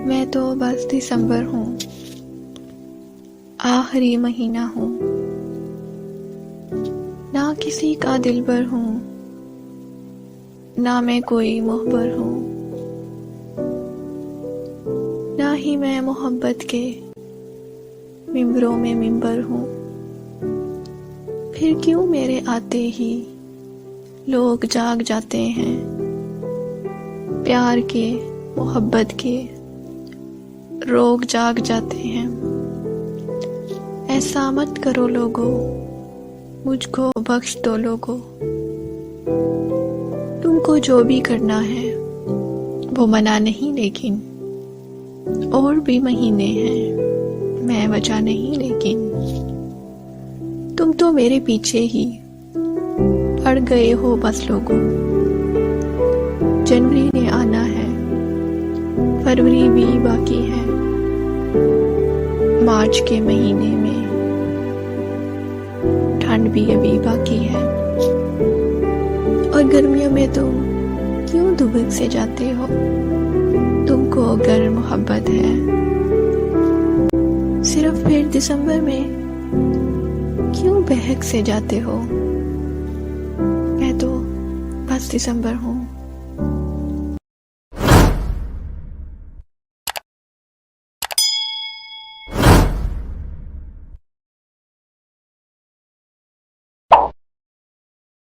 मैं तो बस दिसंबर हूँ, आखिरी महीना हूँ। ना किसी का दिलबर हूँ, ना मैं कोई मुखबर हूँ, ना ही मैं मोहब्बत के मिंबरों में मिंबर हूँ। फिर क्यों मेरे आते ही लोग जाग जाते हैं, प्यार के मोहब्बत के रोग जाग जाते हैं। ऐसा मत करो लोगों, मुझको बख्श दो लोगों। तुमको जो भी करना है वो मना नहीं, लेकिन और भी महीने हैं, मैं वजह नहीं लेकिन। तुम तो मेरे पीछे ही पड़ गए हो बस लोगों। जनवरी ने आना है, फरवरी भी बाकी है, मार्च के महीने में ठंड भी अभी बाकी है। और गर्मियों में तुम क्यों दुबक से जाते हो? तुमको अगर मोहब्बत है सिर्फ फिर दिसंबर में क्यों बहक से जाते हो? मैं तो बस दिसंबर हूँ।